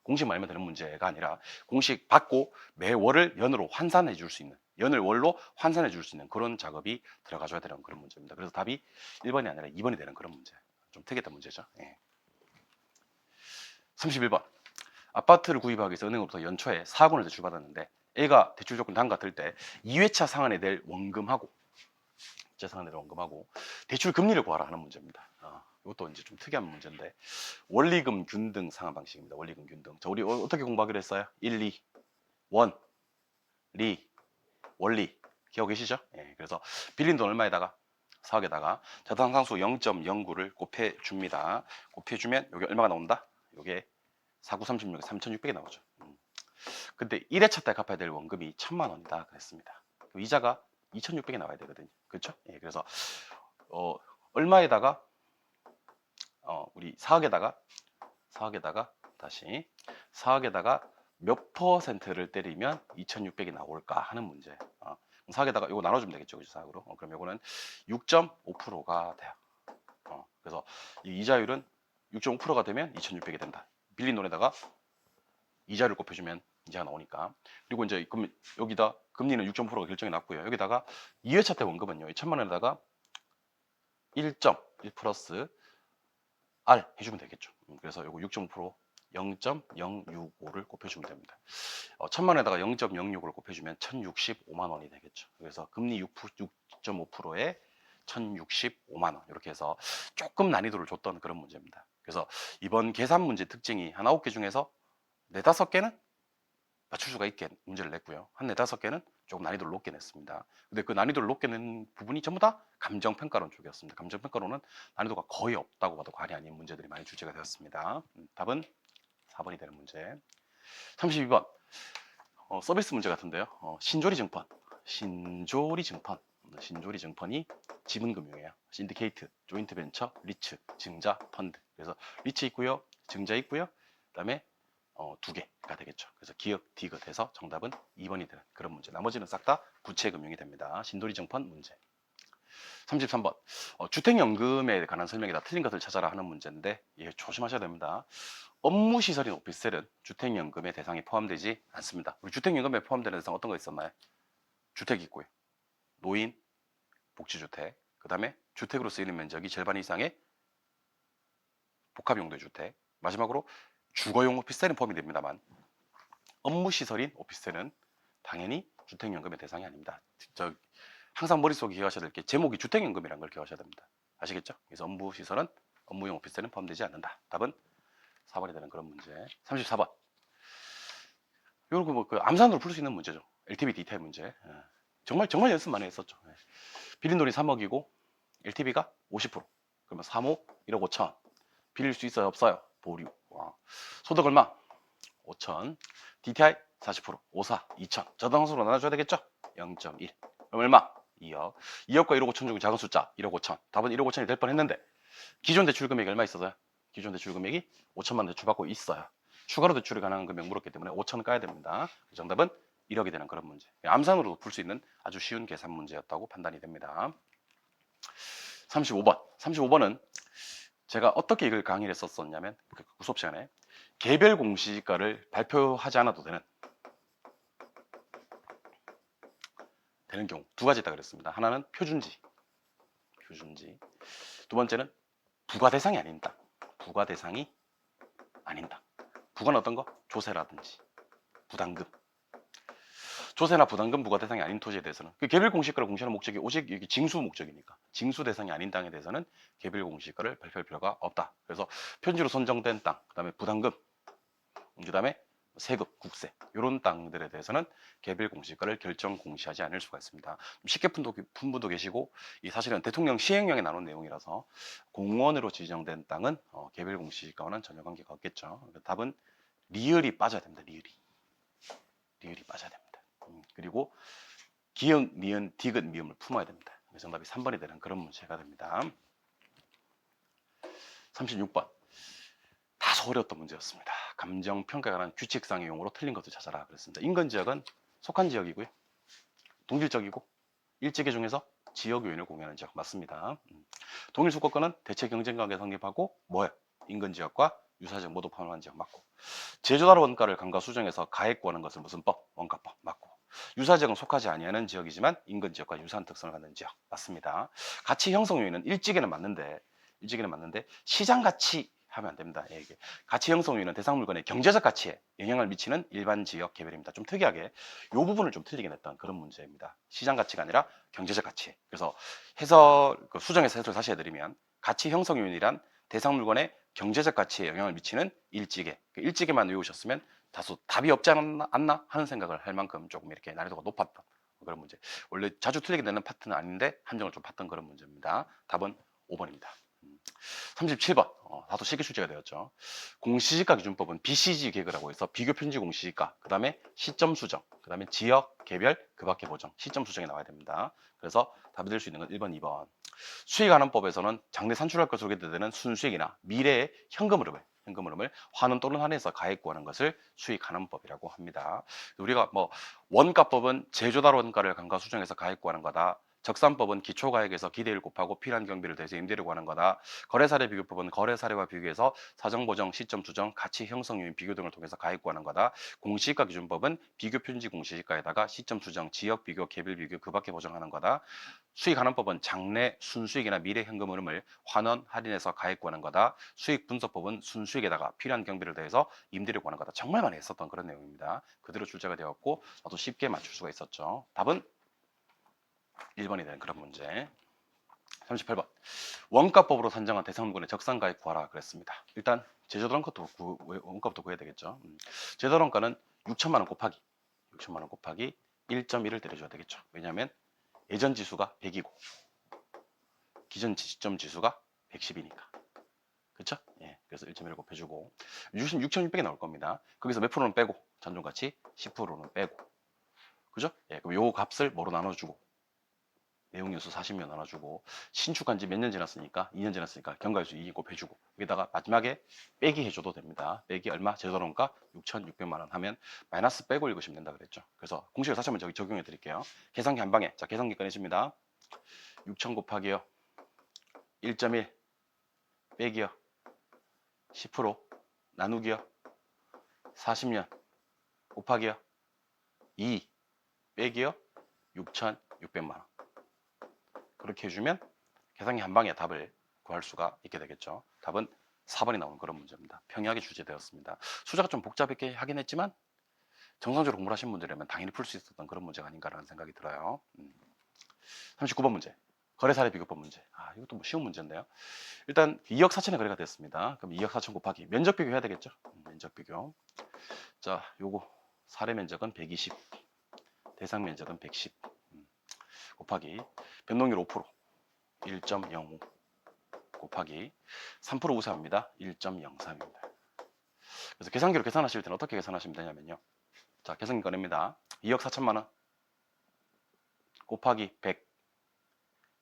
공식 말면 되는 문제가 아니라 공식 받고 매월을 연으로 환산해 줄 수 있는, 연을 월로 환산해 줄 수 있는 그런 작업이 들어가줘야 되는 그런 문제입니다. 그래서 답이 1번이 아니라 2번이 되는 그런 문제. 좀 특이했던 문제죠. 예. 31번. 아파트를 구입하기 위해서 은행으로부터 연초에 4억 원을 대출받았는데 A가 대출 조건 다음과 같을 때 2회차 상환에 대해 원금하고 재산을 원금하고 대출 금리를 구하라 하는 문제입니다. 이것도 이제 좀 특이한 문제인데 원리금 균등 상환 방식입니다. 원리금 균등. 자, 우리 어떻게 공부하기로 했어요? 1, 2, 원, 리, 원리. 기억하고 계시죠? 예, 그래서 빌린 돈 얼마에다가 4억에다가 자산상수 0.09를 곱해 줍니다. 곱해 주면 여기 얼마가 나온다? 요게 4936에 3600이 나오죠. 근데 1회차 때 갚아야 될 원금이 1000만 원이다 그랬습니다. 이자가 2600이 나와야 되거든요. 그렇죠? 예, 그래서 얼마에다가 우리 4억에다가 다시 4억에다가 몇 퍼센트를 때리면 2600이 나올까 하는 문제. 4억에다가 이거 나눠주면 되겠죠. 그죠? 4억으로. 그럼 이거는 6.5%가 돼요. 그래서 이 이자율은 6.5%가 되면 2600이 된다. 빌린 돈에다가 이자를 곱해주면 이자가 나오니까. 그리고 이제 그럼 여기다 금리는 6.5%가 결정이 났고요. 여기다가 2회차 때 원금은요. 1000만 원에다가 1.1 플러스 R 해주면 되겠죠. 그래서 요거 6.5% 0.065를 곱해주면 됩니다. 1000만 원에다가 0.065를 곱해주면 1065만 원이 되겠죠. 그래서 금리 6.5%에 1065만 원 이렇게 해서 조금 난이도를 줬던 그런 문제입니다. 그래서 이번 계산 문제 특징이 한 9개 중에서 4, 5개는 맞출 수가 있게 문제를 냈고요. 한 4, 5개는 조금 난이도를 높게 냈습니다. 근데 그 난이도를 높게 낸 부분이 전부 다 감정평가론 쪽이었습니다. 감정평가론은 난이도가 거의 없다고 봐도 과언이 아닌 문제들이 많이 출제가 되었습니다. 답은 4번이 되는 문제. 32번 서비스 문제 같은데요. 신조리 증권이 지분금융이에요. 신디케이트, 조인트 벤처, 리츠, 증자, 펀드. 그래서 리츠 있고요, 증자 있고요. 그다음에 2개가 되겠죠. 그래서 기억, 디귿 해서 정답은 2번이 되는 그런 문제. 나머지는 싹 다 부채금융이 됩니다. 신도리 증권 문제. 33번 주택연금에 관한 설명이다. 틀린 것을 찾아라 하는 문제인데 예, 조심하셔야 됩니다. 업무시설인 오피스텔은 주택연금의 대상에 포함되지 않습니다. 우리 주택연금에 포함되는 대상 어떤 거 있었나요? 주택이 있고요. 노인, 복지주택, 그 다음에 주택으로 쓰이는 면적이 절반 이상의 복합용도의 주택, 마지막으로 주거용 오피스텔은 포함이 됩니다만 업무시설인 오피스텔은 당연히 주택연금의 대상이 아닙니다. 항상 머릿속에 기억하셔야 될 게 제목이 주택연금이라는 걸 기억하셔야 됩니다. 아시겠죠? 그래서 업무시설은 업무용 오피스텔은 포함되지 않는다. 답은 4번이 되는 그런 문제. 34번. 이거 그 암산으로 풀 수 있는 문제죠. LTV 디테일 문제. 정말 연습 많이 했었죠. 빌린 돈이 3억이고 LTV가 50%. 그러면 3호 1억 5천. 빌릴 수 있어요? 없어요? 보류. 소득 얼마? 5천. DTI 40%. 54 2천. 저당수로 나눠줘야 되겠죠? 0.1. 그럼 얼마? 2억. 2억과 1억 5천 중에 작은 숫자 1억 5천. 답은 1억 5천이 될 뻔했는데 기존 대출 금액이 얼마 있어서요? 기존 대출 금액이 5천만 원 대출받고 있어요. 추가로 대출이 가능한 금액 물었기 때문에 5천 까야 됩니다. 정답은 1억이 되는 그런 문제. 암산으로 풀 수 있는 아주 쉬운 계산 문제였다고 판단이 됩니다. 35번. 35번은 제가 어떻게 이걸 강의를 했었냐면 그 수업 시간에 개별 공시지가를 발표하지 않아도 되는 경우 두 가지 있다 그랬습니다. 하나는 표준지. 두 번째는 부과 대상이 아닌 땅. 부과 대상이 아닌 땅. 부과는 어떤 거? 조세라든지 부담금. 조세나 부담금 부과 대상이 아닌 토지에 대해서는 그 개별 공시가를 공시하는 목적이 오직 여기 징수 목적이니까 징수 대상이 아닌 땅에 대해서는 개별 공시가를 발표할 필요가 없다. 그래서 편지로 선정된 땅, 그다음에 부담금, 그다음에 세금, 국세 이런 땅들에 대해서는 개별 공시가를 결정 공시하지 않을 수가 있습니다. 쉽게 푼 분도 계시고 이 사실은 대통령 시행령에 나온 내용이라서 공원으로 지정된 땅은 개별 공시가와는 전혀 관계가 없겠죠. 그러니까 답은 리을이 빠져야 됩니다. 리을이 빠져야 됩니다. 그리고 기역, 니은, 디귿, 미음을 품어야 됩니다. 정답이 3번이 되는 그런 문제가 됩니다. 36번. 다소 어려웠던 문제였습니다. 감정평가에 관한 규칙상의 용어로 틀린 것을 찾아라 그랬습니다. 인근지역은 속한 지역이고요. 동질적이고 일지계 중에서 지역 요인을 공유하는 지역 맞습니다. 동일 수도권은 대체 경쟁관계 성립하고 뭐예요? 인근지역과 유사지역 모두 포함한 지역 맞고, 제조달 원가를 감가 수정해서 가액 구하는 것은 무슨 법? 원가법 맞고, 유사지역은 속하지 아니하는 지역이지만 인근지역과 유사한 특성을 갖는 지역 맞습니다. 가치 형성 요인은 일찍에는 맞는데 시장가치 하면 안 됩니다. 예, 이게 가치 형성 요인은 대상 물건의 경제적 가치에 영향을 미치는 일반 지역 개별입니다. 좀 특이하게 이 부분을 좀 틀리게 냈던 그런 문제입니다. 시장 가치가 아니라 경제적 가치. 그래서 수정해서 해석을 다시 해드리면, 가치 형성 요인이란 대상 물건의 경제적 가치에 영향을 미치는 일지계. 일지계만 외우셨으면 다소 답이 없지 않나 하는 생각을 할 만큼 조금 이렇게 난이도가 높았던 그런 문제. 원래 자주 틀리게 되는 파트는 아닌데 함정을 좀 봤던 그런 문제입니다. 답은 5번입니다. 37번. 다소 시기 출제가 되었죠. 공시지가 기준법은 BCG 계획이라고 해서 비교 편지 공시지가, 그 다음에 시점 수정, 그 다음에 지역, 개별, 그 밖의 보정, 시점 수정이 나와야 됩니다. 그래서 답이 될 수 있는 건 1번, 2번. 수익환원법에서는 장래 산출할 것으로 기대되는 순수익이나 미래의 현금 흐름을 환원 또는 환해서 가액 구하는 것을 수익환원법이라고 합니다. 우리가 뭐 원가법은 제조달 원가를 감가 수정해서 가액 구하는 거다. 적산법은 기초가액에서 기대를 곱하고 필요한 경비를 대서 임대를 구하는 거다. 거래사례 비교법은 거래사례와 비교해서 사정보정, 시점 수정, 가치 형성 요인 비교 등을 통해서 가액 구하는 거다. 공시지가 기준법은 비교 편지 공시지가에다가 시점 수정, 지역 비교, 개별 비교, 그 밖에 보정하는 거다. 수익환원법은 장래 순수익이나 미래 현금 흐름을 환원, 할인해서 가액 구하는 거다. 수익분석법은 순수익에다가 필요한 경비를 더해서 임대를 구하는 거다. 정말 많이 했었던 그런 내용입니다. 그대로 출제가 되었고 나도 쉽게 맞출 수가 있었죠. 답은 1번이 되는 그런 문제. 38번. 원가법으로 산정한 대상물건의 적산가액 구하라 그랬습니다. 일단 제조달 원가부터 구해야 되겠죠. 제조달 원가는 6천만 원 곱하기 1.1을 때려줘야 되겠죠. 왜냐하면 예전 지수가 100이고 기존 시점 지수가 110이니까. 그렇죠? 예. 그래서 1.1을 곱해주고 6,600이 나올 겁니다. 거기서 몇 프로는 빼고 잔존가치 10%는 빼고. 그죠? 예. 그럼 요 값을 뭐로 나눠주고, 내용연수 40명 나눠주고, 신축한 지 몇 년 지났으니까 2년 지났으니까 경과일수 2 곱해주고, 여기다가 마지막에 빼기 해줘도 됩니다. 빼기 얼마? 제조원가 6,600만 원 하면 마이너스 빼고 읽으시면 된다 그랬죠. 그래서 공식을 다시 한번 적용해 드릴게요. 계산기 한 방에. 자, 계산기 꺼내십니다. 6,000 곱하기요 1.1 빼기요 10% 나누기요 40년 곱하기요 2 빼기요 6,600만 원. 그렇게 해주면 계산기 한 방에 답을 구할 수가 있게 되겠죠. 답은 4번이 나오는 그런 문제입니다. 평이하게 주제되었습니다. 수자가 좀 복잡하게 하긴 했지만 정상적으로 공부를 하신 분들이라면 당연히 풀 수 있었던 그런 문제가 아닌가라는 생각이 들어요. 39번 문제. 거래사례 비교법 문제. 이것도 뭐 쉬운 문제인데요. 일단 2억 4천의 거래가 됐습니다. 그럼 2억 4천 곱하기 면적 비교 해야 되겠죠. 면적 비교. 자, 요거 사례 면적은 120, 대상 면적은 110 곱하기 변동률 5%, 1.05 곱하기 3% 우세합니다. 1.03입니다. 그래서 계산기로 계산하실 때는 어떻게 계산하시면 되냐면요. 자, 계산기 꺼냅니다. 2억 4천만 원 곱하기 100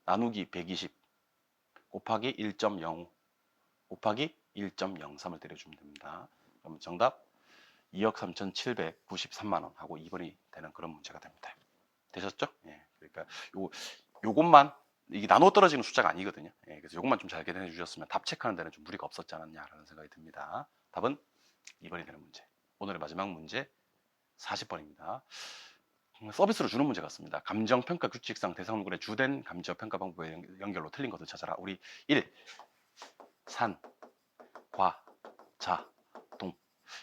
나누기 120 곱하기 1.05 곱하기 1.03을 때려주면 됩니다. 그러면 정답 2억 3,793만 원 하고 2번이 되는 그런 문제가 됩니다. 되셨죠? 예. 그러니까 요것만 이게 나눠 떨어지는 숫자가 아니거든요. 예. 그래서 요것만 좀 잘 계산해 주셨으면 답 체크하는 데는 좀 무리가 없었지 않았냐라는 생각이 듭니다. 답은 2번이 되는 문제. 오늘의 마지막 문제 40번입니다. 서비스로 주는 문제 같습니다. 감정평가 규칙상 대상물건의 주된 감정평가 방법의 연결로 틀린 것을 찾아라. 우리 1. 산, 과, 자, 동.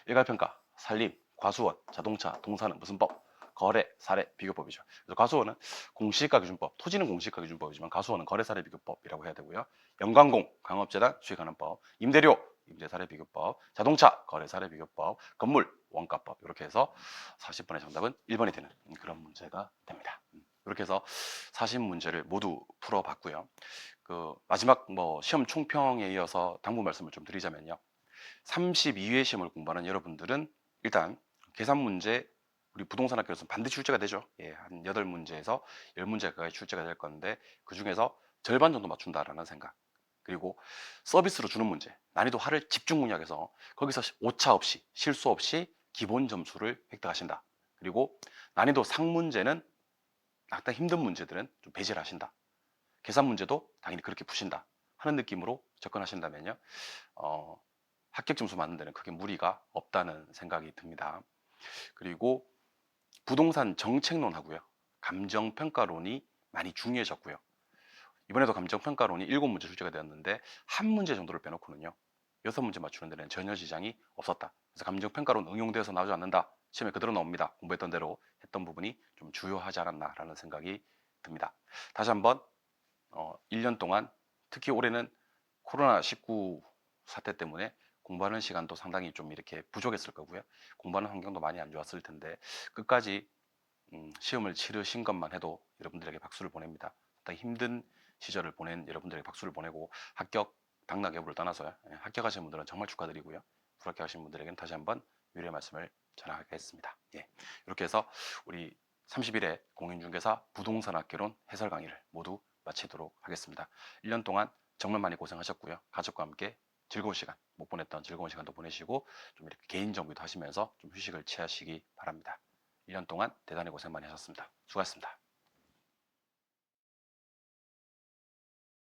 일괄평가, 산림, 과수원, 자동차, 동사는 무슨 법? 거래, 사례, 비교법이죠. 그래서 과수원은 공시지가 기준법, 토지는 공시지가 기준법이지만 과수원은 거래, 사례, 비교법이라고 해야 되고요. 영광공, 강업재단, 수익환원법, 임대료, 임대사례 비교법, 자동차, 거래, 사례, 비교법, 건물, 원가법. 이렇게 해서 40번의 정답은 1번이 되는 그런 문제가 됩니다. 이렇게 해서 40문제를 모두 풀어봤고요. 그 마지막 뭐 시험 총평에 이어서 당부 말씀을 좀 드리자면요. 32회 시험을 공부하는 여러분들은 일단 계산 문제, 우리 부동산 학교에서는 반드시 출제가 되죠. 예, 한 8문제에서 10문제 가까이 출제가 될 건데 그 중에서 절반 정도 맞춘다라는 생각. 그리고 서비스로 주는 문제, 난이도 하를 집중 공략해서 거기서 오차 없이 실수 없이 기본 점수를 획득하신다. 그리고 난이도 상 문제는 약간 힘든 문제들은 좀 배제를 하신다. 계산 문제도 당연히 그렇게 푸신다 하는 느낌으로 접근하신다면요, 어, 합격 점수 맞는 데는 크게 무리가 없다는 생각이 듭니다. 그리고 부동산 정책론하고요, 감정평가론이 많이 중요해졌고요. 이번에도 감정평가론이 7문제 출제가 되었는데 한 문제 정도를 빼놓고는요, 6문제 맞추는 데는 전혀 지장이 없었다. 그래서 감정평가론 응용되어서 나오지 않는다. 시험에 그대로 나옵니다. 공부했던 대로 했던 부분이 좀 주요하지 않았나라는 생각이 듭니다. 다시 한번 1년 동안, 특히 올해는 코로나19 사태 때문에 공부하는 시간도 상당히 좀 이렇게 부족했을 거고요. 공부하는 환경도 많이 안 좋았을 텐데 끝까지 시험을 치르신 것만 해도 여러분들에게 박수를 보냅니다. 상당히 힘든 시절을 보낸 여러분들에게 박수를 보내고, 합격, 당락 여부를 떠나서 합격하신 분들은 정말 축하드리고요. 불합격하신 분들에게는 다시 한번 위로의 말씀을 전하겠습니다. 예, 이렇게 해서 우리 30일의 공인중개사 부동산학개론 해설 강의를 모두 마치도록 하겠습니다. 1년 동안 정말 많이 고생하셨고요. 가족과 함께 즐거운 시간, 못 보냈던 즐거운 시간도 보내시고 좀 이렇게 개인 정비도 하시면서 좀 휴식을 취하시기 바랍니다. 1년 동안 대단히 고생 많이 하셨습니다. 수고하셨습니다.